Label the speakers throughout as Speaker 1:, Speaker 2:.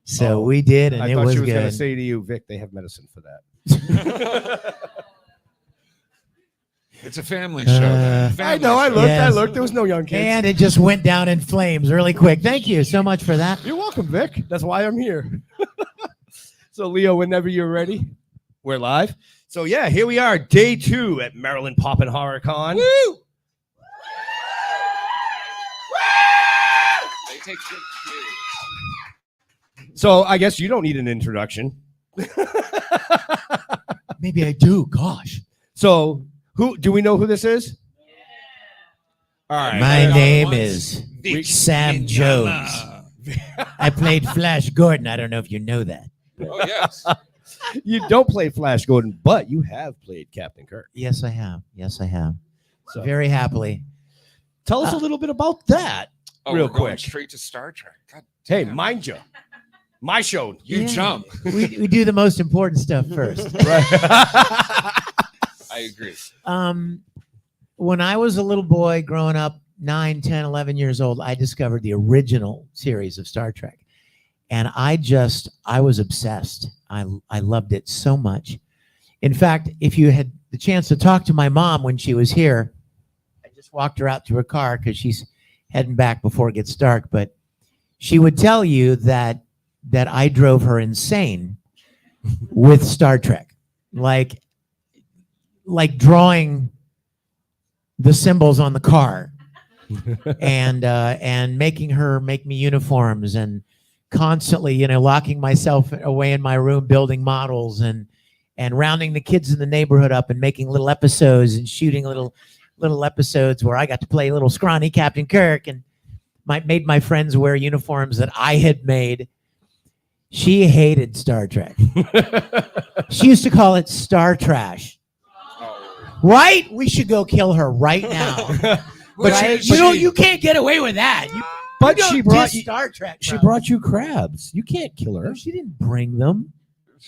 Speaker 1: So we did, and
Speaker 2: I
Speaker 1: it
Speaker 2: thought
Speaker 1: was
Speaker 2: she was going
Speaker 1: good.
Speaker 2: to say to you, Vic, they have medicine for that.
Speaker 3: It's a family show.
Speaker 2: I know. I looked. There was no young kids.
Speaker 1: And it just went down in flames really quick. Thank you so much for that.
Speaker 2: You're welcome, Vic. That's why I'm here. So, Leo, whenever you're ready, we're live. So, yeah, here we are, day 2 at Maryland Poppin' Horror Con.
Speaker 3: Woo! They take good cues.
Speaker 2: So, I guess you don't need an introduction.
Speaker 1: Maybe I do. Gosh.
Speaker 2: So, who do we know who this is? All right.
Speaker 1: My
Speaker 3: got
Speaker 1: name
Speaker 3: once.
Speaker 1: is
Speaker 3: Vic
Speaker 1: Sam
Speaker 3: Mignogna.
Speaker 1: Jones. I played Flash Gordon. I don't know if you know that.
Speaker 3: Oh, yes.
Speaker 2: You don't play Flash Gordon, but you have played Captain Kirk.
Speaker 1: Yes, I have. Yes, I have.
Speaker 2: So,
Speaker 1: Very happily.
Speaker 2: tell us a little bit about that.
Speaker 3: Oh,
Speaker 2: Real
Speaker 3: we're going
Speaker 2: quick.
Speaker 3: straight to Star Trek. God
Speaker 2: Hey,
Speaker 3: damn.
Speaker 2: mind you, my show.
Speaker 3: You
Speaker 1: Yeah.
Speaker 3: jump.
Speaker 1: We do the most important stuff first.
Speaker 2: Right.
Speaker 3: I agree.
Speaker 1: When I was a little boy growing up, 9, 10, 11 years old, I discovered the original series of Star Trek. And I was obsessed. I loved it so much. In fact, if you had the chance to talk to my mom when she was here, I just walked her out to her car because she's heading back before it gets dark. But she would tell you that I drove her insane with Star Trek, like drawing the symbols on the car and making her make me uniforms and constantly, locking myself away in my room, building models and rounding the kids in the neighborhood up and making little episodes and shooting little episodes where I got to play little scrawny Captain Kirk and made my friends wear uniforms that I had made. She hated Star Trek. She used to call it Star Trash. Right? We should go kill her right now. But you can't get away with that.
Speaker 2: But
Speaker 1: You
Speaker 2: she
Speaker 1: don't
Speaker 2: brought
Speaker 1: diss Star Trek.
Speaker 2: She
Speaker 1: bro.
Speaker 2: brought you crabs. You can't kill her.
Speaker 1: No, she didn't bring them.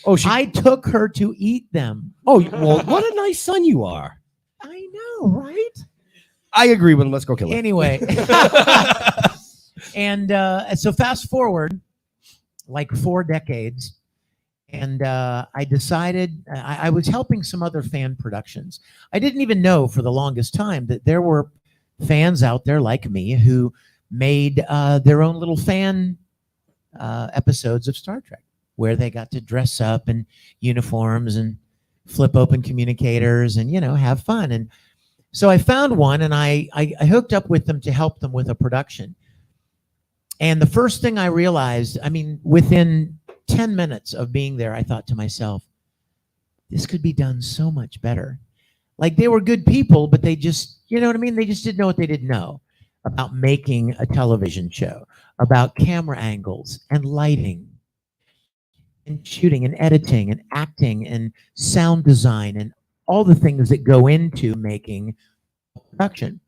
Speaker 2: Oh,
Speaker 1: I took her to eat them.
Speaker 2: Oh, well, what a nice son you are.
Speaker 1: I know, right?
Speaker 2: I agree with him. Let's go kill her.
Speaker 1: Anyway, and so fast forward like 4 decades, and I decided I was helping some other fan productions. I didn't even know for the longest time that there were fans out there like me who made their own little fan episodes of Star Trek, where they got to dress up in uniforms and flip open communicators and have fun. And so I found one, and I hooked up with them to help them with a production. And the first thing I realized, within 10 minutes of being there, I thought to myself, this could be done so much better. Like, they were good people, but they just, they just didn't know what they didn't know about making a television show, about camera angles and lighting and shooting and editing and acting and sound design and all the things that go into making a production.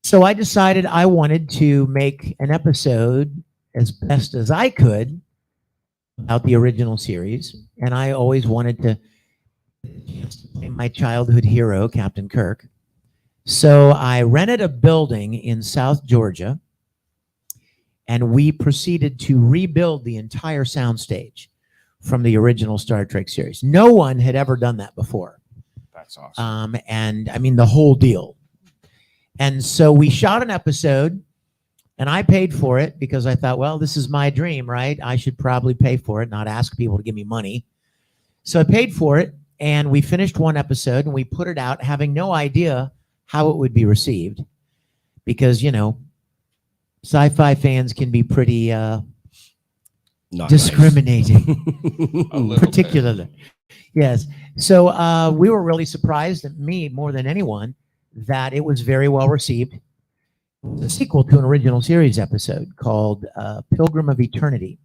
Speaker 1: So I decided I wanted to make an episode as best as I could about the original series. And I always wanted to play my childhood hero, Captain Kirk. So I rented a building in South Georgia, and we proceeded to rebuild the entire soundstage from the original Star Trek series. No one had ever done that before.
Speaker 3: That's awesome.
Speaker 1: And the whole deal. And so we shot an episode, and I paid for it because I thought, well, this is my dream, right? I should probably pay for it, not ask people to give me money. So I paid for it, and we finished one episode, and we put it out having no idea how it would be received, because sci-fi fans can be pretty
Speaker 2: Not
Speaker 1: discriminating.
Speaker 3: A little
Speaker 1: Particularly. Yes. So we were really surprised, at me more than anyone, that it was very well received. It was a sequel to an original series episode called Pilgrim of Eternity.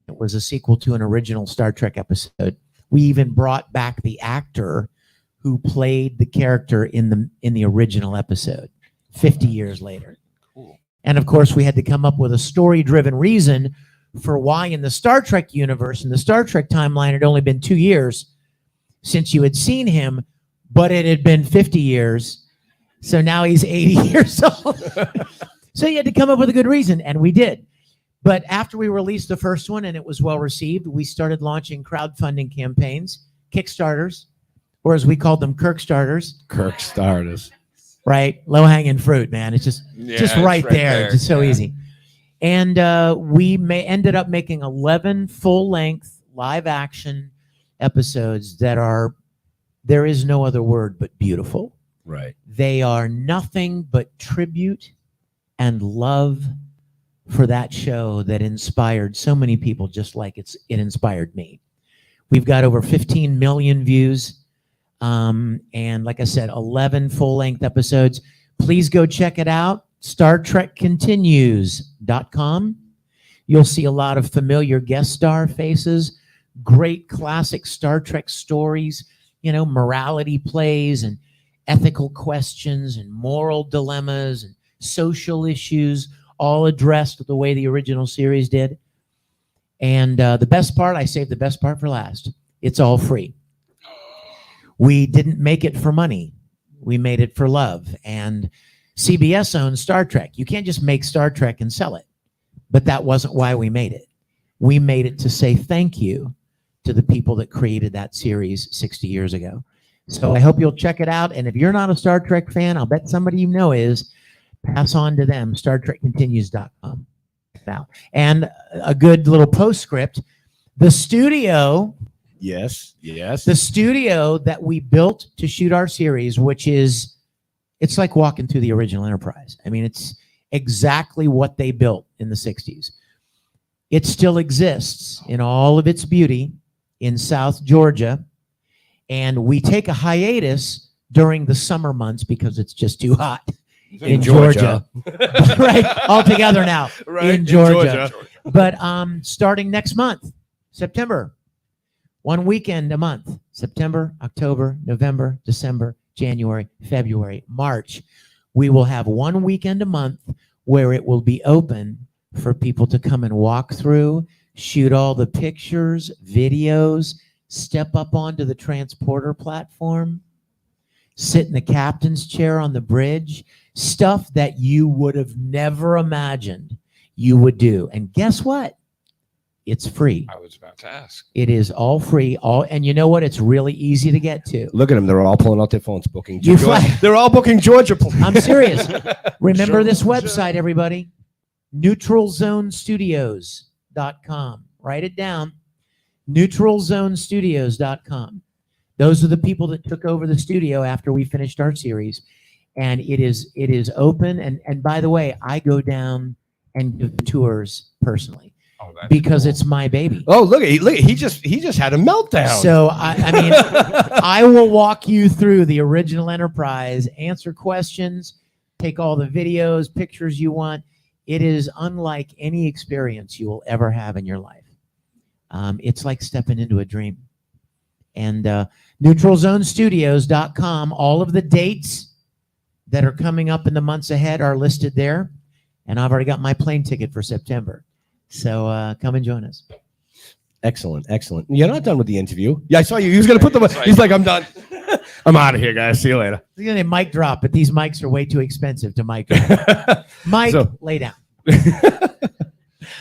Speaker 1: It was a sequel to an original Star Trek episode. We even brought back the actor who played the character in the original episode 50 years later.
Speaker 3: Cool.
Speaker 1: And of course, we had to come up with a story-driven reason for why in the Star Trek universe, in the Star Trek timeline, it had only been 2 years since you had seen him, but it had been 50 years. So now he's 80 years old. So you had to come up with a good reason, and we did. But after we released the first one and it was well received, we started launching crowdfunding campaigns, Kickstarters, or as we called them, Kirkstarters.
Speaker 2: Kirkstarters.
Speaker 1: Right? Low-hanging fruit, man. It's just
Speaker 3: It's
Speaker 1: right there. It's just so
Speaker 3: yeah.
Speaker 1: easy. And we ended up making 11 full-length live-action episodes that are, there is no other word but beautiful.
Speaker 2: Right.
Speaker 1: They are nothing but tribute and love for that show that inspired so many people, just like it inspired me. We've got over 15 million views. And like I said, 11 full-length episodes. Please go check it out. StarTrekContinues.com. You'll see a lot of familiar guest star faces, great classic Star Trek stories, morality plays and ethical questions and moral dilemmas and social issues, all addressed the way the original series did. And the best part, I saved the best part for last. It's all free. We didn't make it for money. We made it for love. And CBS owns Star Trek. You can't just make Star Trek and sell it. But that wasn't why we made it. We made it to say thank you to the people that created that series 60 years ago. So I hope you'll check it out. And if you're not a Star Trek fan, I'll bet somebody you know is. Pass on to them, StarTrekContinues.com. Now, and a good little postscript. The studio...
Speaker 2: Yes.
Speaker 1: The studio that we built to shoot our series, it's like walking through the original Enterprise. I mean, it's exactly what they built in the 60s. It still exists in all of its beauty in South Georgia. And we take a hiatus during the summer months because it's just too hot in Georgia. Right, all together now in Georgia. But starting next month, September, one weekend a month, September, October, November, December, January, February, March. We will have one weekend a month where it will be open for people to come and walk through, shoot all the pictures, videos, step up onto the transporter platform, sit in the captain's chair on the bridge, stuff that you would have never imagined you would do. And guess what? It's free.
Speaker 3: I was about to ask.
Speaker 1: It is all free. And you know what? It's really easy to get to.
Speaker 2: Look at them. They're all pulling out their phones, booking.
Speaker 1: You fly-
Speaker 2: They're all booking Georgia.
Speaker 1: I'm serious. Remember this website, everybody. NeutralZoneStudios.com. Write it down. NeutralZoneStudios.com. Those are the people that took over the studio after we finished our series. And it is open. And by the way, I go down and give tours personally.
Speaker 3: Oh, that's
Speaker 1: Because
Speaker 3: cool.
Speaker 1: it's my baby.
Speaker 2: Oh, look! He just had a meltdown.
Speaker 1: So I mean, I will walk you through the original Enterprise, answer questions, take all the videos, pictures you want. It is unlike any experience you will ever have in your life. It's like stepping into a dream. And NeutralZoneStudios.com. All of the dates that are coming up in the months ahead are listed there, and I've already got my plane ticket for September. So come and join us.
Speaker 2: Excellent. You're not done with the interview. Yeah, I saw you. He was going to put them. He's like, I'm done. I'm out of here, guys. See you later.
Speaker 1: They're going to mic drop, but these mics are way too expensive to mic drop. Mike, lay down.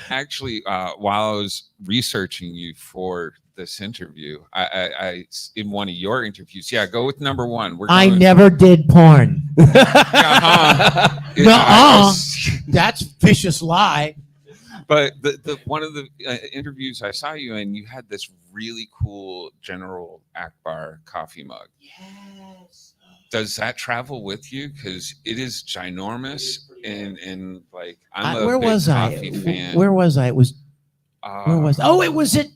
Speaker 3: Actually, while I was researching you for this interview, I in one of your interviews, go with number one.
Speaker 1: I never did porn.
Speaker 3: Uh-huh.
Speaker 1: That's vicious lie.
Speaker 3: But the one of the interviews I saw you in, you had this really cool General Akbar coffee mug.
Speaker 1: Yes.
Speaker 3: Does that travel with you? Because it is ginormous, and like I'm a
Speaker 1: where
Speaker 3: big
Speaker 1: was
Speaker 3: coffee
Speaker 1: I?
Speaker 3: fan.
Speaker 1: Where was I? It was. Where was? Oh, it was it.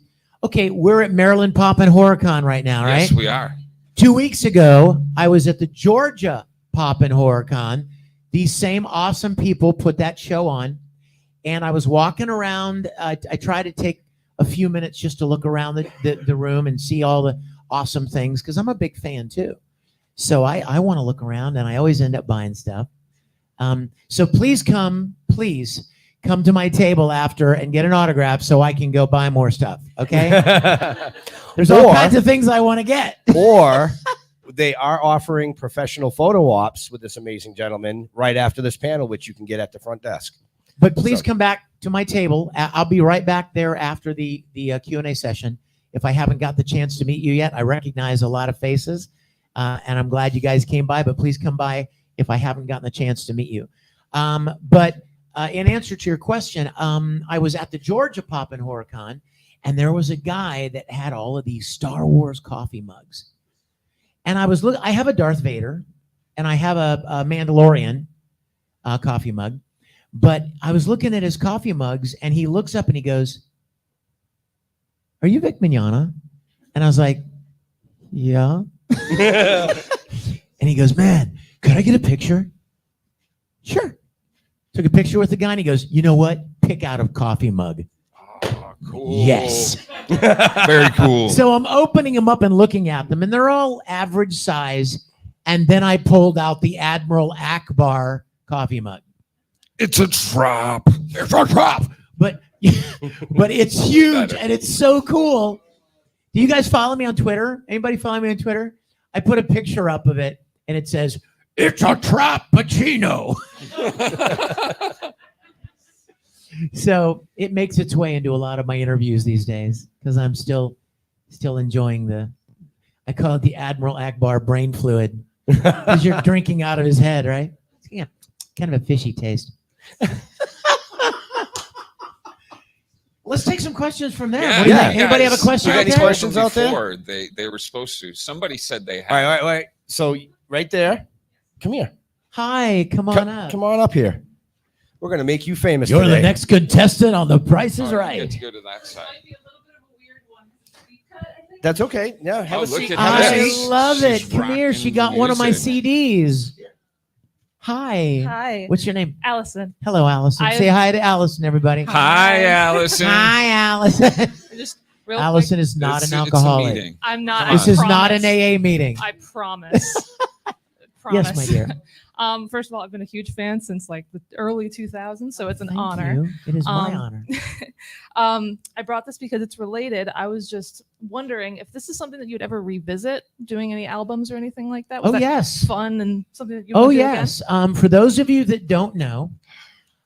Speaker 1: Okay, we're at Maryland Pop and HorrorCon right now, right?
Speaker 3: Yes, we are.
Speaker 1: 2 weeks ago, I was at the Georgia Pop and HorrorCon. These same awesome people put that show on. And I was walking around. I tried to take a few minutes just to look around the room and see all the awesome things because I'm a big fan too. So I want to look around, and I always end up buying stuff. So please come to my table after and get an autograph so I can go buy more stuff. Okay? There's all kinds of things I want to get.
Speaker 2: Or they are offering professional photo ops with this amazing gentleman right after this panel, which you can get at the front desk.
Speaker 1: But please
Speaker 2: So-
Speaker 1: come back to my table. I'll be right back there after the Q&A session. If I haven't got the chance to meet you yet, I recognize a lot of faces, and I'm glad you guys came by. But please come by if I haven't gotten the chance to meet you. But in answer to your question, I was at the Georgia Pop and HorrorCon, and there was a guy that had all of these Star Wars coffee mugs. And I have a Darth Vader, and I have a Mandalorian coffee mug. But I was looking at his coffee mugs, and he looks up and he goes, "Are you Vic Mignogna?" And I was like, "Yeah." And he goes, "Man, could I get a picture?" Sure. Took a picture with the guy, and he goes, "You know what? Pick out a coffee mug."
Speaker 3: Oh, cool.
Speaker 1: Yes.
Speaker 3: Very cool.
Speaker 1: So I'm opening them up and looking at them, and they're all average size. And then I pulled out the Admiral Akbar coffee mug.
Speaker 3: It's a trap. It's a trap.
Speaker 1: But it's huge and it's so cool. Do you guys follow me on Twitter? Anybody follow me on Twitter? I put a picture up of it and it says, "It's a Trappuccino." So it makes its way into a lot of my interviews these days because I'm still enjoying I call it the Admiral Akbar brain fluid because you're drinking out of his head, right? Yeah, kind of a fishy taste. Let's take some questions from there. What do you think? Anybody have a question
Speaker 2: You got
Speaker 1: out
Speaker 2: any
Speaker 1: there?
Speaker 2: questions out there?
Speaker 3: Before, they were supposed to. Somebody said they had.
Speaker 2: All right. So right there, come here.
Speaker 1: Hi, come on up.
Speaker 2: Come on up here. We're gonna make you famous.
Speaker 1: You're
Speaker 2: today.
Speaker 1: the next contestant on The Price is
Speaker 3: Oh,
Speaker 1: Right.
Speaker 3: you get to go to that side.
Speaker 2: That's okay. Yeah, have
Speaker 3: Oh,
Speaker 2: a
Speaker 3: look
Speaker 2: seat.
Speaker 3: at
Speaker 2: Have a
Speaker 3: that.
Speaker 1: I
Speaker 2: seat.
Speaker 1: love it.
Speaker 3: She's
Speaker 1: Come here. She
Speaker 3: rocking
Speaker 1: got one of my
Speaker 3: music.
Speaker 1: CDs. Hi.
Speaker 4: Hi,
Speaker 1: What's your name?
Speaker 4: Allison.
Speaker 1: Hello, Allison.
Speaker 4: I-
Speaker 1: Say hi to Allison, everybody.
Speaker 3: Hi, Allison.
Speaker 1: Hi, Allison.
Speaker 4: Just real
Speaker 1: Allison
Speaker 4: quick,
Speaker 1: is not
Speaker 3: It's
Speaker 1: an
Speaker 3: a
Speaker 1: alcoholic.
Speaker 3: meeting.
Speaker 4: I'm not.
Speaker 3: Come
Speaker 1: This
Speaker 3: on.
Speaker 1: is not an
Speaker 4: promise.
Speaker 1: AA meeting.
Speaker 4: I promise. Promise.
Speaker 1: Yes, my dear.
Speaker 4: First of all, I've been a huge fan since like the early 2000s, so it's an
Speaker 1: Thank
Speaker 4: honor.
Speaker 1: you. It is my
Speaker 4: Um,
Speaker 1: honor.
Speaker 4: I brought this because it's related. I was just wondering if this is something that you'd ever revisit, doing any albums or anything like that. Was
Speaker 1: Oh,
Speaker 4: that
Speaker 1: yes.
Speaker 4: fun and something that you
Speaker 1: Oh,
Speaker 4: want to do again?
Speaker 1: yes. For those of you that don't know,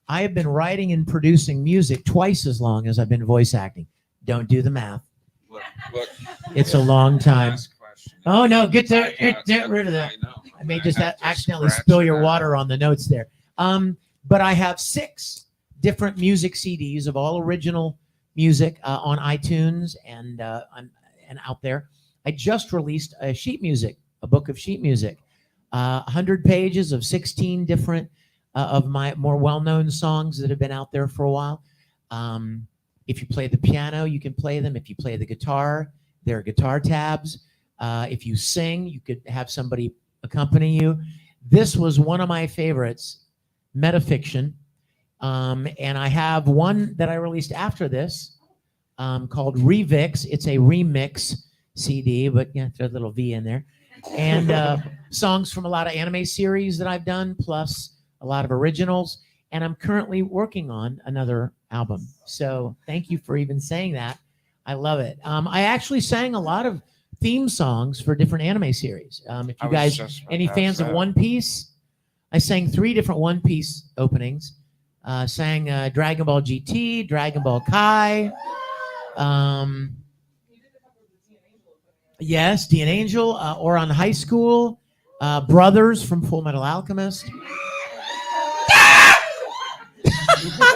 Speaker 1: I have been writing and producing music twice as long as I've been voice acting. Don't do the math.
Speaker 3: Look.
Speaker 1: It's a long time.
Speaker 3: Last question.
Speaker 1: Oh, no. Get
Speaker 3: Yeah,
Speaker 1: rid of that.
Speaker 3: I know.
Speaker 1: I may
Speaker 3: I
Speaker 1: just
Speaker 3: have to
Speaker 1: accidentally
Speaker 3: scratch
Speaker 1: spill
Speaker 3: it
Speaker 1: your
Speaker 3: out.
Speaker 1: water on the notes there. But I have 6 different music CDs of all original music on iTunes and out there. I just released a book of sheet music, 100 pages of 16 different of my more well-known songs that have been out there for a while. If you play the piano, you can play them. If you play the guitar, there are guitar tabs. If you sing, you could have somebody accompany you. This was one of my favorites, Metafiction. And I have one that I released after this called Revix. It's a remix CD, but yeah, there's a little V in there. And songs from a lot of anime series that I've done, plus a lot of originals. And I'm currently working on another album. So thank you for even saying that. I love it. I actually sang a lot of theme songs for different anime series. If you guys, any fans of One Piece, I sang 3 different One Piece openings. Sang Dragon Ball GT, Dragon Ball Kai. Yes, Dean Angel, Oran High School, Brothers from Fullmetal Alchemist.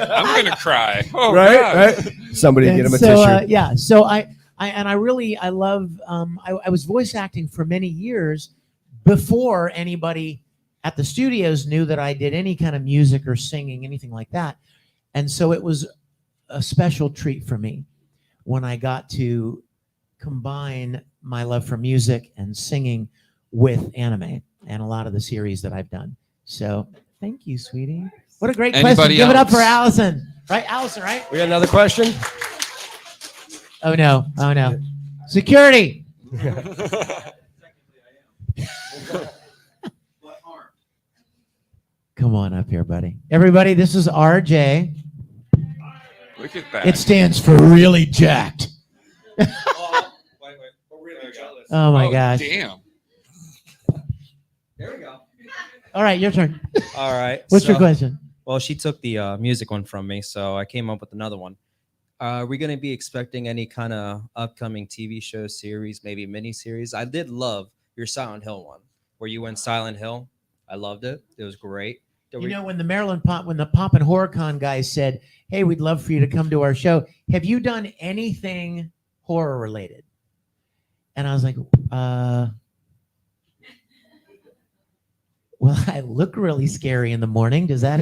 Speaker 3: I'm gonna cry. Oh,
Speaker 2: Right,
Speaker 3: God.
Speaker 2: right. Somebody get him a
Speaker 1: so,
Speaker 2: tissue.
Speaker 1: yeah, so I love. I was voice acting for many years before anybody at the studios knew that I did any kind of music or singing, anything like that. And so it was a special treat for me when I got to combine my love for music and singing with anime and a lot of the series that I've done. So thank you, sweetie. What a great question.
Speaker 3: Anybody
Speaker 1: Give it up for
Speaker 3: else?
Speaker 1: Allison. Right, Allison, right?
Speaker 2: We got another question.
Speaker 1: Oh, no. Oh, no. Security. Come on up here, buddy. Everybody, this is RJ.
Speaker 3: Look at that.
Speaker 1: It stands for really jacked. Oh, my gosh.
Speaker 3: Damn.
Speaker 2: There we go.
Speaker 1: All right, your turn.
Speaker 2: All right.
Speaker 1: What's your question?
Speaker 5: Well, she took the music one from me, so I came up with another one. Are we going to be expecting any kind of upcoming TV show series, maybe mini series? I did love your Silent Hill one, where you went Silent Hill. I loved it. It was great.
Speaker 1: You know, when the Pop and HorrorCon guys said, "Hey, we'd love for you to come to our show. Have you done anything horror related?" And I was like, well, I look really scary in the morning. Does that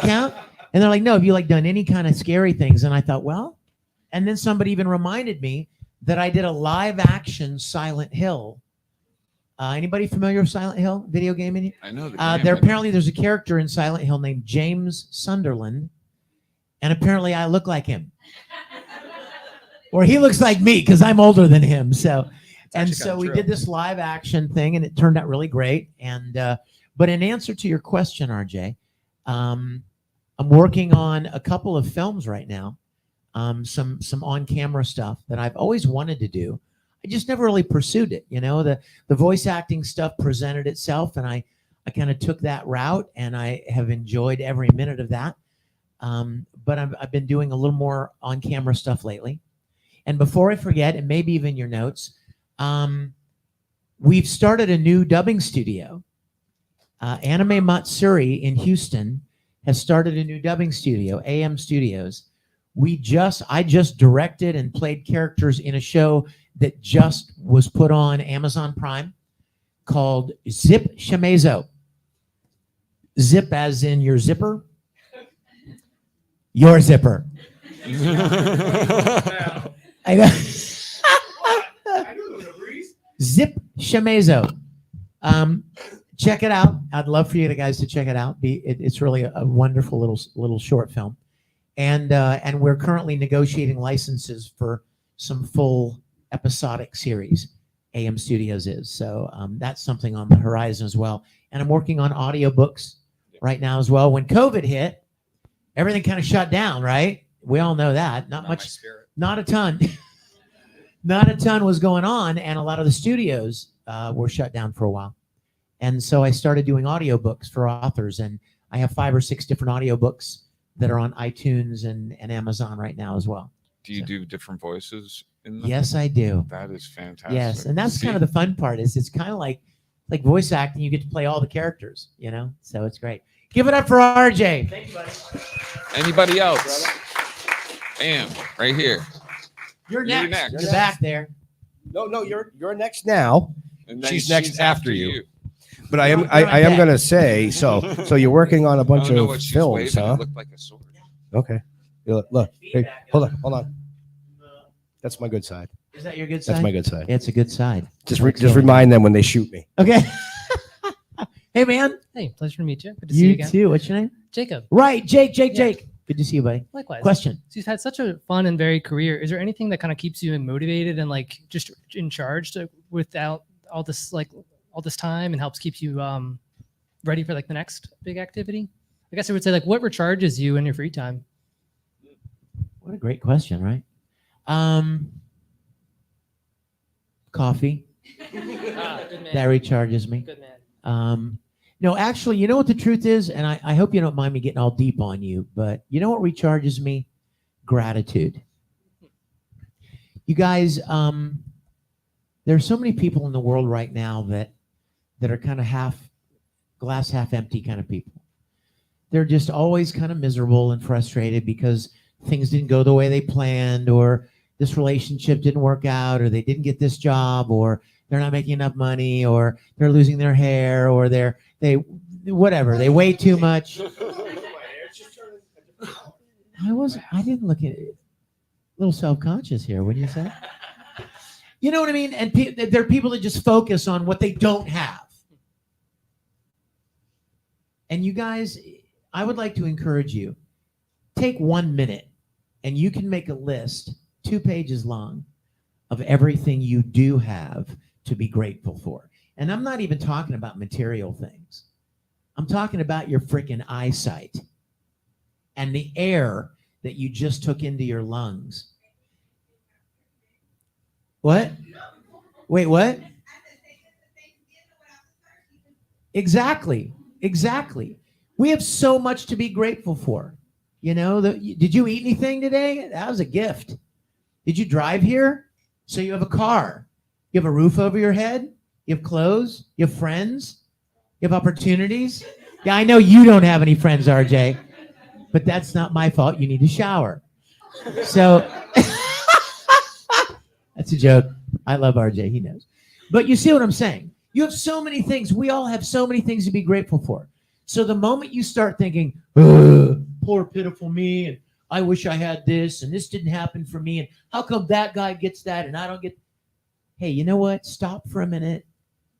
Speaker 1: count? And they're like, "No, have you like done any kind of scary things?" And I thought, well, and then somebody even reminded me that I did a live action Silent Hill. Anybody familiar with Silent Hill video game?
Speaker 3: I know the game,
Speaker 1: There's a character in Silent Hill named James Sunderland, and apparently I look like him, or he looks like me because I'm older than him. So we did this live action thing, and it turned out really great. And but in answer to your question, RJ, I'm working on a couple of films right now, some on camera stuff that I've always wanted to do. I just never really pursued it. You know, the voice acting stuff presented itself, and I kind of took that route, and I have enjoyed every minute of that. But I've been doing a little more on camera stuff lately. And before I forget, and maybe even your notes, we've started a new dubbing studio. Anime Matsuri in Houston has started a new dubbing studio, AM Studios. I just directed and played characters in a show that just was put on Amazon Prime called Zip Shimezo. Zip as in your zipper. Your zipper. I know. Zip Shimezo. Check it out. I'd love for you guys to check it out. It's really a wonderful little short film. And we're currently negotiating licenses for some full episodic series. AM Studios is. So that's something on the horizon as well. And I'm working on audiobooks right now as well. When COVID hit, everything kind of shut down, right? We all know that. Not much, not a ton. Not a ton was going on, and a lot of the studios were shut down for a while. And so I started doing audiobooks for authors, and I have 5 or 6 different audiobooks that are on iTunes and Amazon right now as well.
Speaker 3: Do you do different voices in them?
Speaker 1: Yes, I do.
Speaker 3: That is fantastic.
Speaker 1: Yes, and that's kind of the fun part. It's kind of like voice acting. You get to play all the characters, you know. So it's great. Give it up for RJ. Thank you, buddy.
Speaker 3: Anybody else? Bam, right here.
Speaker 1: You're next. You're back there.
Speaker 2: No, you're next now.
Speaker 3: And then
Speaker 2: She's next after you. But I am gonna say so you're working on a bunch of films, huh?
Speaker 3: It looked like a sword.
Speaker 2: Okay. Look. Hey, hold on. That's my good side.
Speaker 1: Is that your good side?
Speaker 2: That's my good side.
Speaker 1: It's a good side.
Speaker 2: Just remind them when they shoot me.
Speaker 1: Okay. Hey, man.
Speaker 6: Hey, pleasure to meet you. Good to see you again.
Speaker 1: Too. What's your name?
Speaker 6: Jacob.
Speaker 1: Right, Jake. Good to see you, buddy.
Speaker 6: Likewise.
Speaker 1: Question.
Speaker 6: So you've had such a fun and varied career. Is there anything that kind of keeps you motivated and like just in charge without all this time and helps keep you ready for like the next big activity? I guess I would say like what recharges you in your free time?
Speaker 1: What a great question, right? Coffee.
Speaker 6: Good man.
Speaker 1: That recharges me.
Speaker 6: Good man.
Speaker 1: No, actually, you know what the truth is, and I hope you don't mind me getting all deep on you, but you know what recharges me? Gratitude. You guys, there's so many people in the world right now that are kind of glass half empty kind of people. They're just always kind of miserable and frustrated because things didn't go the way they planned, or this relationship didn't work out, or they didn't get this job, or they're not making enough money, or they're losing their hair, or they weigh too much. I didn't look at it. A little self-conscious here. What do you say? You know what I mean? And there are people that just focus on what they don't have. And you guys, I would like to encourage you, take 1 minute and you can make a list 2 pages long of everything you do have to be grateful for. And I'm not even talking about material things. I'm talking about your freaking eyesight and the air that you just took into your lungs. What? Wait, what? Exactly. We have so much to be grateful for. You know, did you eat anything today? That was a gift. Did you drive here? So you have a car. You have a roof over your head. You have clothes. You have friends. You have opportunities. Yeah, I know you don't have any friends, RJ, but that's not my fault. You need to shower. So that's a joke. I love RJ. He knows. But you see what I'm saying? You have so many things. We all have so many things to be grateful for. So the moment you start thinking, poor pitiful me, and I wish I had this, and this didn't happen for me, and how come that guy gets that and I don't get? Hey, you know what? Stop for a minute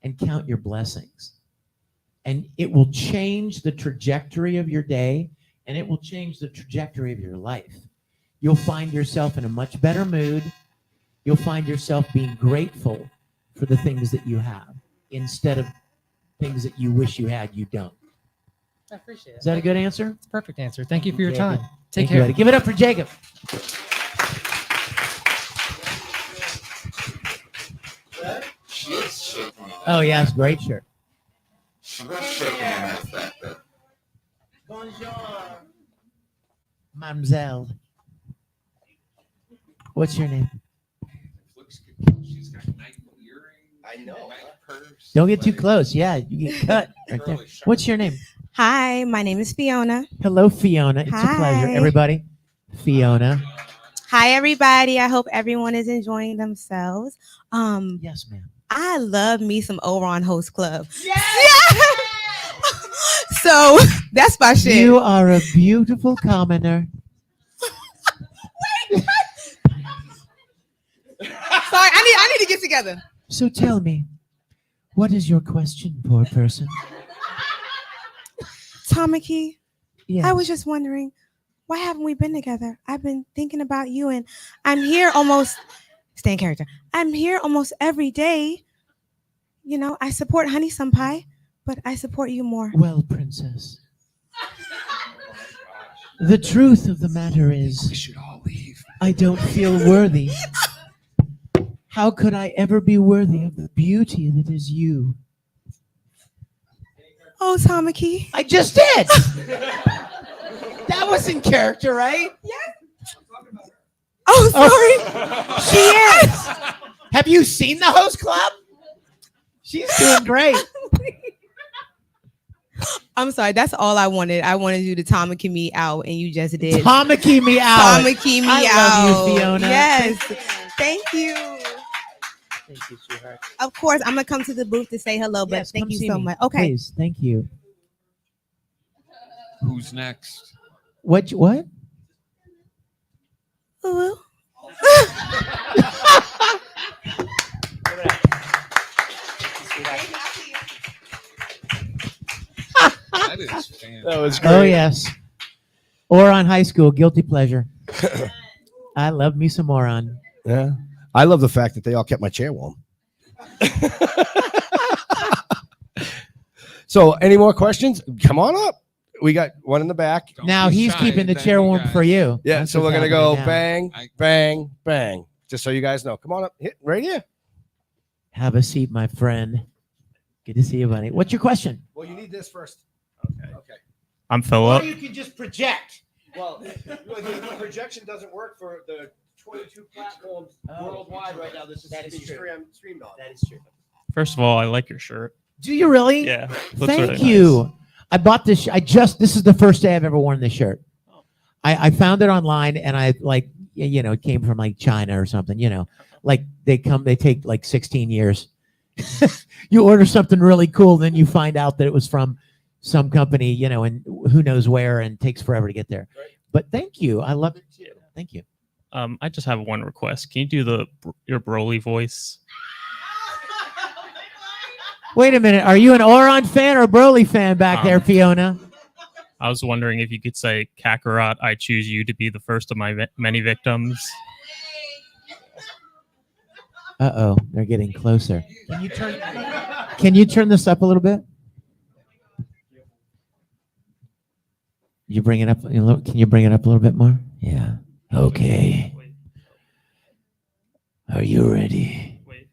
Speaker 1: and count your blessings. And it will change the trajectory of your day, and it will change the trajectory of your life. You'll find yourself in a much better mood. You'll find yourself being grateful for the things that you have instead of things that you wish you had, you don't.
Speaker 6: I appreciate it.
Speaker 1: Is that a good answer?
Speaker 6: It's a perfect answer. Thank you for your
Speaker 1: Jacob.
Speaker 6: time.
Speaker 1: Thank
Speaker 6: Take
Speaker 1: you,
Speaker 6: care.
Speaker 1: buddy. Give it up for Jacob.
Speaker 3: She's shaking.
Speaker 1: Oh, yeah, it's a great shirt.
Speaker 3: She's shaking her that.
Speaker 1: Bonjour, mademoiselle. What's your name?
Speaker 3: Looks good. She's got nice earrings.
Speaker 2: I know.
Speaker 3: Nice purse.
Speaker 1: Don't get too close. Yeah, you get cut right there.
Speaker 3: Curly shirt.
Speaker 1: What's your name?
Speaker 7: Hi, my name is Fiona.
Speaker 1: Hello, Fiona. It's a pleasure.
Speaker 7: Hi.
Speaker 1: Everybody, Fiona.
Speaker 7: Hi, everybody. I hope everyone is enjoying themselves.
Speaker 1: Yes, ma'am.
Speaker 7: I love me some Oron Host Club. Yes! So that's my shit.
Speaker 1: You are a beautiful commoner.
Speaker 7: Sorry, I need to get together.
Speaker 1: So tell me, what is your question, poor person?
Speaker 7: Tamaki,
Speaker 1: Yes.
Speaker 7: I was just wondering, why haven't we been together? I've been thinking about you, and I'm here almost. Stay in character. I'm here almost every day. You know, I support Honey Senpai, but I support you more.
Speaker 1: Well, princess. The truth of the matter
Speaker 3: We
Speaker 1: is,
Speaker 3: should all leave.
Speaker 1: I don't feel worthy. How could I ever be worthy of the beauty that is you?
Speaker 7: Oh, Tamaki.
Speaker 1: I just did. That was in character, right?
Speaker 7: Oh, sorry.
Speaker 1: She is. Have you seen the host club? She's doing great.
Speaker 7: I'm sorry. That's all I wanted. I wanted you to Tamaki me out, and you just did.
Speaker 1: Tamaki me out.
Speaker 7: Tamaki me
Speaker 1: I
Speaker 7: out.
Speaker 1: love you, Fiona.
Speaker 7: Yes. Thank you.
Speaker 1: Thank you, sweetheart.
Speaker 7: Of course, I'm gonna come to the booth to say hello, but
Speaker 1: Yes,
Speaker 7: thank
Speaker 1: come
Speaker 7: you
Speaker 1: see
Speaker 7: so
Speaker 1: me.
Speaker 7: much. Okay.
Speaker 1: Please, thank you.
Speaker 3: Who's next?
Speaker 1: What?
Speaker 7: Ooh.
Speaker 3: That is fantastic.
Speaker 2: That was great.
Speaker 1: Oh, yes. Oron High School, guilty pleasure. I love me some Oron.
Speaker 2: Yeah. I love the fact that they all kept my chair warm. So, any more questions? Come on up. We got one in the back.
Speaker 3: Don't
Speaker 1: Now
Speaker 3: be
Speaker 1: he's
Speaker 3: shy,
Speaker 1: keeping the
Speaker 3: then
Speaker 1: chair
Speaker 3: you
Speaker 1: warm
Speaker 3: guys-
Speaker 1: for you.
Speaker 2: Yeah,
Speaker 1: That's
Speaker 2: so we're
Speaker 1: what's
Speaker 2: gonna go
Speaker 1: happening now.
Speaker 2: bang,
Speaker 3: I-
Speaker 2: bang, bang. Just so you guys know. Come on up, hit right here.
Speaker 1: Have a seat, my friend. Good to see you, buddy. What's your question?
Speaker 2: Well, you need this first. Okay.
Speaker 8: I'm
Speaker 1: Or
Speaker 8: Philip.
Speaker 1: you can just project.
Speaker 2: Well, the projection doesn't work for the 22 platforms worldwide right now. This is
Speaker 1: That is
Speaker 2: being
Speaker 1: true.
Speaker 2: streamed on.
Speaker 1: That is true.
Speaker 8: First of all, I like your shirt.
Speaker 1: Do you really?
Speaker 8: Yeah. Looks
Speaker 1: Thank
Speaker 8: really
Speaker 1: you.
Speaker 8: nice.
Speaker 1: I bought this. This is the first day I've ever worn this shirt. I found it online, and I it came from like China or something. Like they take like 16 years. You order something really cool, then you find out that it was from some company, and who knows where, and takes forever to get there.
Speaker 2: Right.
Speaker 1: But thank you. I love it too. Thank you.
Speaker 8: I just have one request. Can you do your Broly voice?
Speaker 1: Wait a minute. Are you an Oron fan or a Broly fan back there, Fiona?
Speaker 8: I was wondering if you could say, Kakarot, I choose you to be the first of my many victims.
Speaker 1: Uh-oh, they're getting closer. Can you turn this up a little bit? You bring it up. Can you bring it up a little bit more? Yeah. Okay. Are you ready?
Speaker 8: Wait.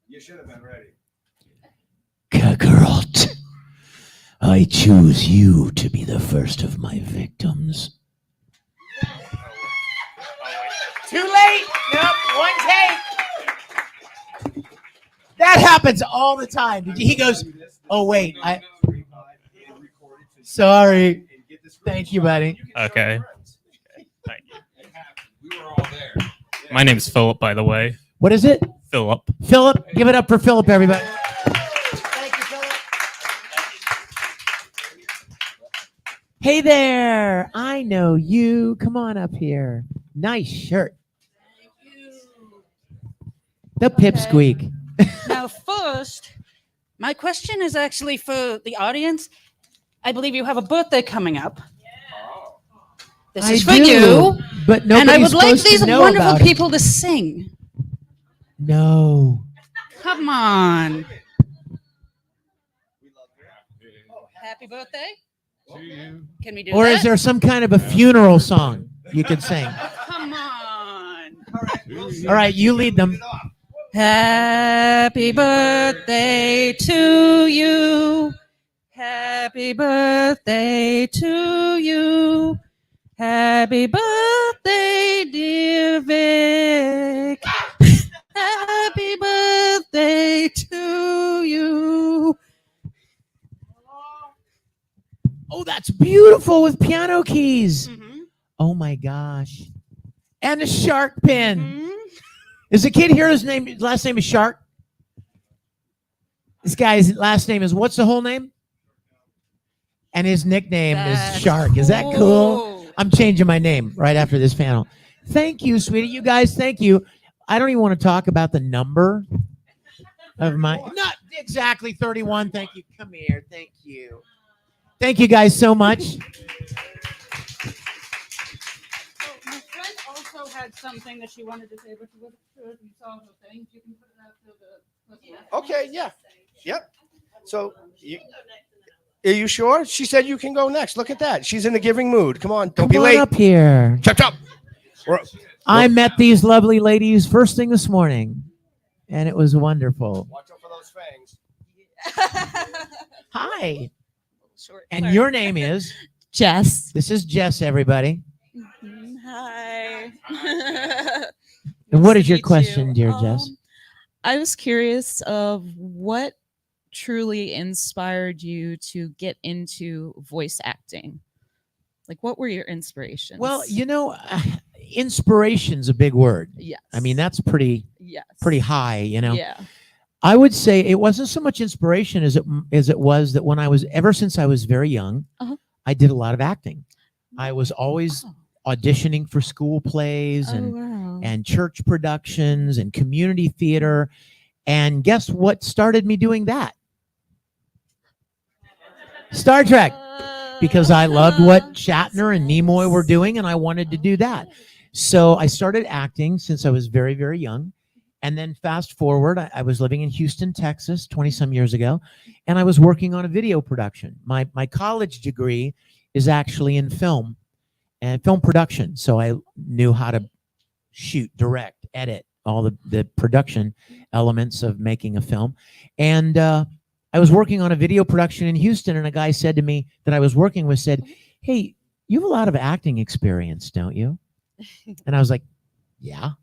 Speaker 2: You should have been ready.
Speaker 1: Kakarot, I I choose you to be the first of my victims. Too late. Nope. One take. That happens all the time. He goes, oh, wait. Sorry. Thank you, buddy.
Speaker 8: Okay. Thank you. We were all there. My name is Philip, by the way.
Speaker 1: What is it?
Speaker 8: Philip.
Speaker 1: Philip. Give it up for Philip, everybody. Thank you, Philip. Hey there. I know you. Come on up here. Nice shirt. The pipsqueak.
Speaker 9: Now, first, my question is actually for the audience. I believe you have a birthday coming up. This is for you.
Speaker 1: But
Speaker 9: And I
Speaker 1: nobody's
Speaker 9: would like
Speaker 1: supposed to
Speaker 9: these
Speaker 1: know
Speaker 9: wonderful
Speaker 1: about it.
Speaker 9: people to sing.
Speaker 1: No.
Speaker 9: Come on. Happy birthday. Can we do
Speaker 1: Or
Speaker 9: that?
Speaker 1: is there some kind of a funeral song you could sing?
Speaker 9: Come on.
Speaker 1: All right, you lead them.
Speaker 9: Happy birthday to you. Happy birthday to you. Happy birthday, dear Vic. Happy birthday to you.
Speaker 1: Oh, that's beautiful with piano keys.
Speaker 9: Mhm.
Speaker 1: Oh my gosh. And a shark pin.
Speaker 9: Mhm.
Speaker 1: Is the kid here his last name is Shark? This guy's last name is, what's the whole name? And his nickname
Speaker 9: That's
Speaker 1: is Shark. Is that cool? I'm changing my name right after this panel. Thank you, sweetie. You guys, thank you. I don't even want to talk about the number of my, not exactly 31. Thank you. Come here. Thank you. Thank you guys so much.
Speaker 9: Oh, my friend also had something that she wanted to say, but she wasn't sure if you saw her thing. You can put it out to the.
Speaker 2: Okay, yeah. Yep. So, are you sure? She said you can go next. Look at that. She's in the giving mood. Come on, don't
Speaker 1: Come
Speaker 2: be
Speaker 1: on
Speaker 2: late.
Speaker 1: up here.
Speaker 2: Chop, chop.
Speaker 1: I met these lovely ladies first thing this morning, and it was wonderful.
Speaker 2: Watch out for those fangs.
Speaker 1: Hi.
Speaker 9: Short.
Speaker 1: And your name is?
Speaker 10: Jess.
Speaker 1: This is Jess, everybody.
Speaker 10: Hi.
Speaker 1: And what is
Speaker 10: to
Speaker 1: your
Speaker 10: meet
Speaker 1: question,
Speaker 10: you.
Speaker 1: dear Jess?
Speaker 10: I was curious of what truly inspired you to get into voice acting. Like, what were your inspirations?
Speaker 1: Well, you know, inspiration's a big word.
Speaker 10: yes.
Speaker 1: I mean, that's pretty
Speaker 10: yes.
Speaker 1: high, you know.
Speaker 10: Yeah.
Speaker 1: I would say it wasn't so much inspiration as it was that when I was, ever since I was very young,
Speaker 10: Uh-huh.
Speaker 1: I did a lot of acting. I was always auditioning for school plays and
Speaker 10: wow.
Speaker 1: and church productions and community theater. And guess what started me doing that? Star Trek. Because I loved what Shatner and Nimoy were doing, and I wanted to do that. So I started acting since I was very, very young. And then fast forward, I was living in Houston, Texas, 20-some years ago, and I was working on a video production. My college degree is actually in film and film production. So I knew how to shoot, direct, edit, all the production elements of making a film. And I was working on a video production in Houston, and a guy said to me that I was working with said, "Hey, you have a lot of acting experience, don't you?" And I was like, "Yeah."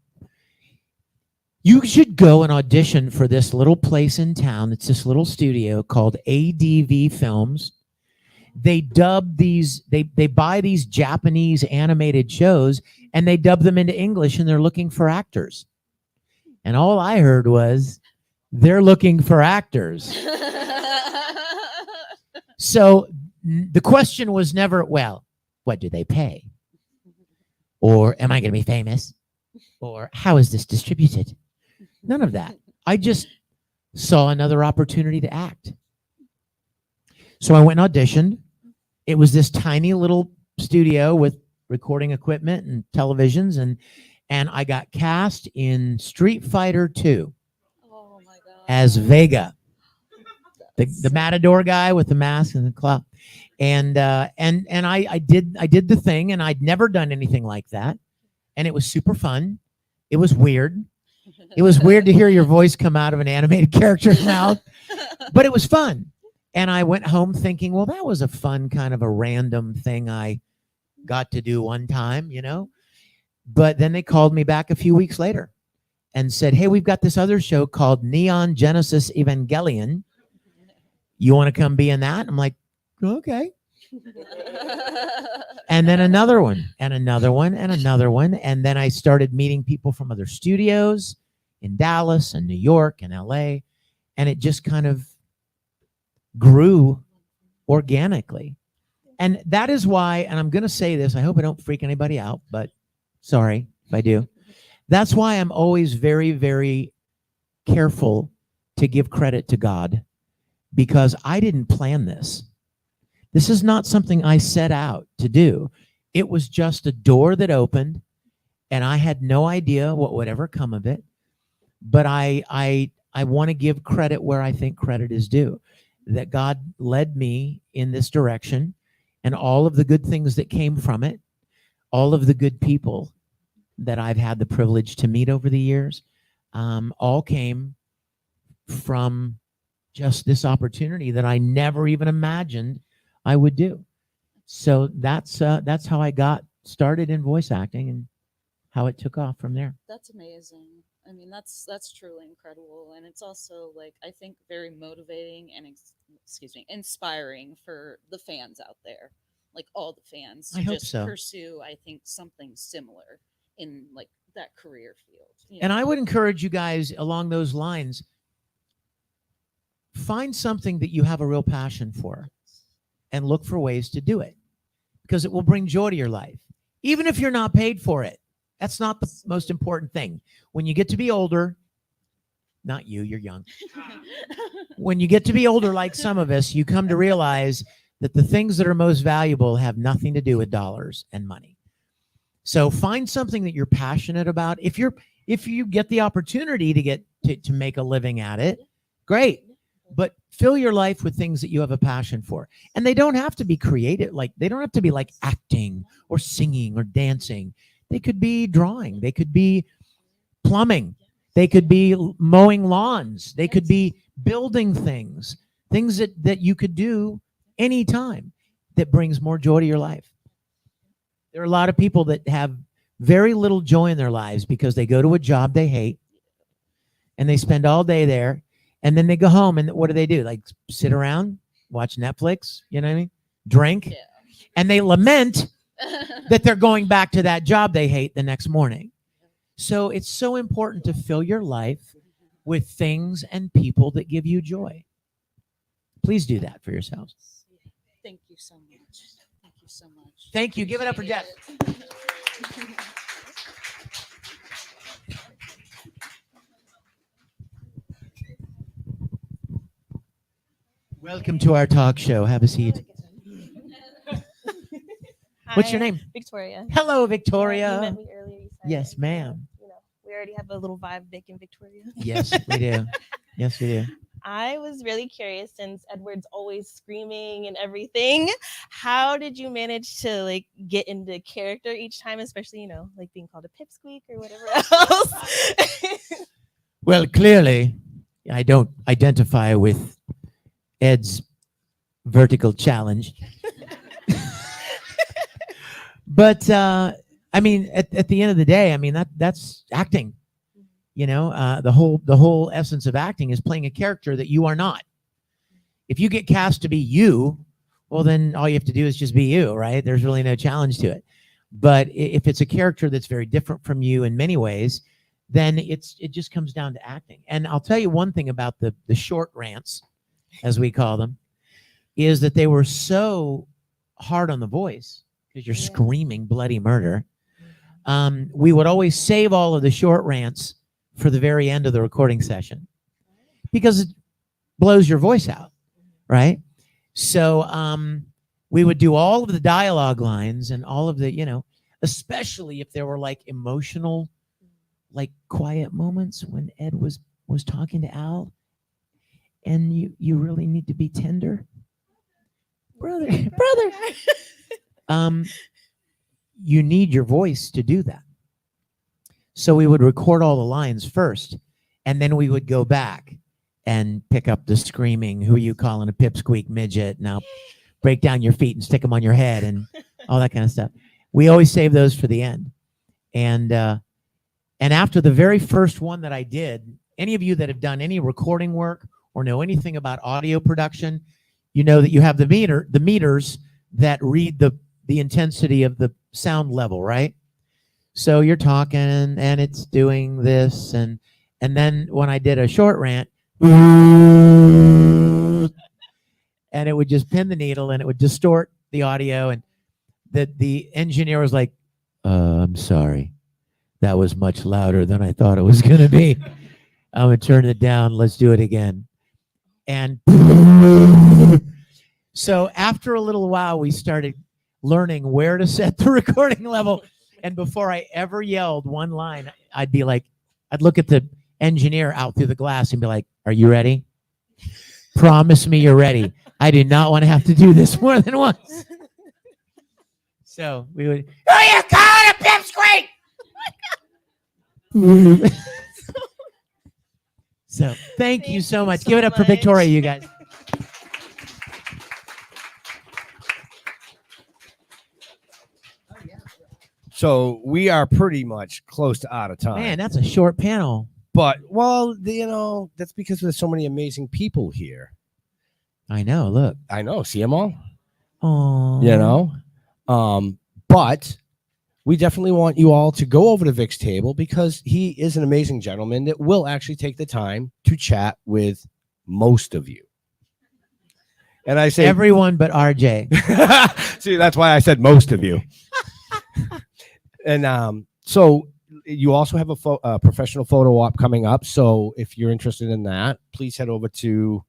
Speaker 1: "You should go and audition for this little place in town. It's this little studio called ADV Films. They dub these, they buy these Japanese animated shows and they dub them into English, and they're looking for actors." And all I heard was, "They're looking for actors." So the question was never, well, what do they pay? Or am I going to be famous? Or how is this distributed? None of that. I just saw another opportunity to act. So I went and auditioned. It was this tiny little studio with recording equipment and televisions, and I got cast in Street Fighter 2 as Vega, the Matador guy with the mask and the cloth. And I did the thing, and I'd never done anything like that. And it was super fun. It was weird. It was weird to hear your voice come out of an animated character's mouth, but it was fun. And I went home thinking, well, that was a fun kind of a random thing I got to do one time, you know. But then they called me back a few weeks later and said, hey, we've got this other show called Neon Genesis Evangelion. You want to come be in that? I'm like, okay. And then another one and another one and another one. And then I started meeting people from other studios in Dallas and New York and LA. And it just kind of grew organically. And that is why, and I'm going to say this, I hope I don't freak anybody out, but sorry if I do. That's why I'm always very, very careful to give credit to God, because I didn't plan this. This is not something I set out to do. It was just a door that opened, and I had no idea what would ever come of it. But I want to give credit where I think credit is due, that God led me in this direction, and all of the good things that came from it, all of the good people that I've had the privilege to meet over the years, all came from just this opportunity that I never even imagined I would do. So that's how I got started in voice acting and how it took off from there.
Speaker 10: That's amazing. I mean, that's truly incredible, and it's also, like, I think very motivating and inspiring for the fans out there, like all the fans, to
Speaker 1: I hope
Speaker 10: just
Speaker 1: so.
Speaker 10: pursue, I think, something similar in like that career field. you
Speaker 1: And
Speaker 10: know?
Speaker 1: I would encourage you guys along those lines, find something that you have a real passion for and look for ways to do it, because it will bring joy to your life. Even if you're not paid for it, that's not the most important thing. When you get to be older, not you, you're young. When you get to be older, like some of us, you come to realize that the things that are most valuable have nothing to do with dollars and money. So find something that you're passionate about. If you get the opportunity to make a living at it, great. But fill your life with things that you have a passion for. And they don't have to be creative. Like, they don't have to be like acting or singing or dancing. They could be drawing. They could be plumbing. They could be mowing lawns. They could be building things that you could do anytime that brings more joy to your life. There are a lot of people that have very little joy in their lives because they go to a job they hate and they spend all day there, and then they go home, and what do? Like, sit around, watch Netflix, you know what I mean? Drink.
Speaker 10: Yeah.
Speaker 1: And they lament that they're going back to that job they hate the next morning. So it's so important to fill your life with things and people that give you joy. Please do that for yourselves.
Speaker 10: Thank you so much. Thank you so much.
Speaker 1: Thank you. Give it up for Jeff. Welcome to our talk show. Have a seat. What's your name?
Speaker 11: Victoria.
Speaker 1: Hello, Victoria.
Speaker 11: You met me earlier. You said
Speaker 1: Yes,
Speaker 11: that,
Speaker 1: ma'am.
Speaker 11: You know, we already have a little vibe, Vic and Victoria.
Speaker 1: Yes, we do. Yes, we do.
Speaker 11: I was really curious, since Edward's always screaming and everything. How did you manage to like get into character each time, especially, you know, like being called a pipsqueak or whatever else?
Speaker 1: Well, clearly, I don't identify with Ed's vertical challenge. But I mean, at the end of the day, I mean, that's acting. You know, the whole essence of acting is playing a character that you are not. If you get cast to be you, well, then all you have to do is just be you, right? There's really no challenge to it. But if it's a character that's very different from you in many ways, then it just comes down to acting. And I'll tell you one thing about the short rants, as we call them, is that they were so hard on the voice because you're screaming bloody murder. We would always save all of the short rants for the very end of the recording session because it blows your voice out, right? So we would do all of the dialogue lines and all of the, you know, especially if there were like emotional, like quiet moments when Ed was talking to Al, and you really need to be tender. Brother. You need your voice to do that. So we would record all the lines first, and then we would go back and pick up the screaming, who are you calling a pipsqueak midget? Now break down your feet and stick them on your head and all that kind of stuff. We always save those for the end. And after the very first one that I did, any of you that have done any recording work or know anything about audio production, you know that you have the meters that read the intensity of the sound level, right? So you're talking and it's doing this, and then when I did a short rant, and it would just pin the needle and it would distort the audio, and the engineer was like, I'm sorry, that was much louder than I thought it was going to be. I'm going to turn it down. Let's do it again. And so after a little while, we started learning where to set the recording level. And before I ever yelled one line, I'd look at the engineer out through the glass and be like, are you ready? Promise me you're ready. I do not want to have to do this more than once. So we would, who are you calling a pipsqueak? So thank you so much. Give it up for Victoria, you guys.
Speaker 2: So we are pretty much close to out of time.
Speaker 1: Man, that's a short panel.
Speaker 2: But, well, that's because there's so many amazing people here.
Speaker 1: I know. Look.
Speaker 2: I know. See them all?
Speaker 1: Oh.
Speaker 2: But we definitely want you all to go over to Vic's table because he is an amazing gentleman that will actually take the time to chat with most of you. And I say
Speaker 1: everyone but RJ.
Speaker 2: See, that's why I said most of you. And so you also have a professional photo op coming up. So if you're interested in that, please head over to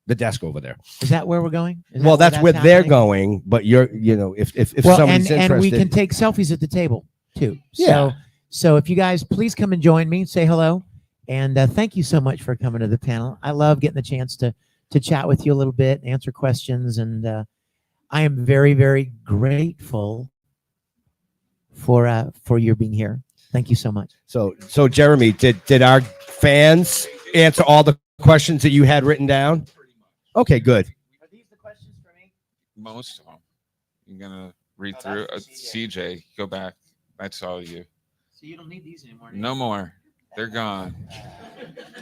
Speaker 2: the desk over there.
Speaker 1: Is that where we're going?
Speaker 2: Well, that's where they're going. But if somebody's interested,
Speaker 1: and we can take selfies at the table too.
Speaker 2: Yeah.
Speaker 1: So if you guys please come and join me, say hello, and thank you so much for coming to the panel. I love getting the chance to chat with you a little bit, answer questions, and I am very, very grateful for your being here. Thank you so much.
Speaker 2: So Jeremy, did our fans answer all the questions that you had written down? Okay, good.
Speaker 1: Are these the questions for me?
Speaker 3: Most of them. You're gonna read through. CJ, go back. That's all you.
Speaker 1: So you don't need these anymore.
Speaker 3: No more. They're gone.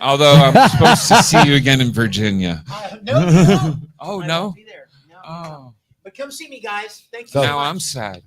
Speaker 3: Although I'm supposed to see you again in Virginia.
Speaker 1: No.
Speaker 3: Oh,
Speaker 1: I
Speaker 3: no?
Speaker 1: won't be there. No.
Speaker 3: Oh.
Speaker 1: But come see me, guys. Thank you.
Speaker 3: So
Speaker 1: so
Speaker 3: now
Speaker 1: much.
Speaker 3: I'm sad.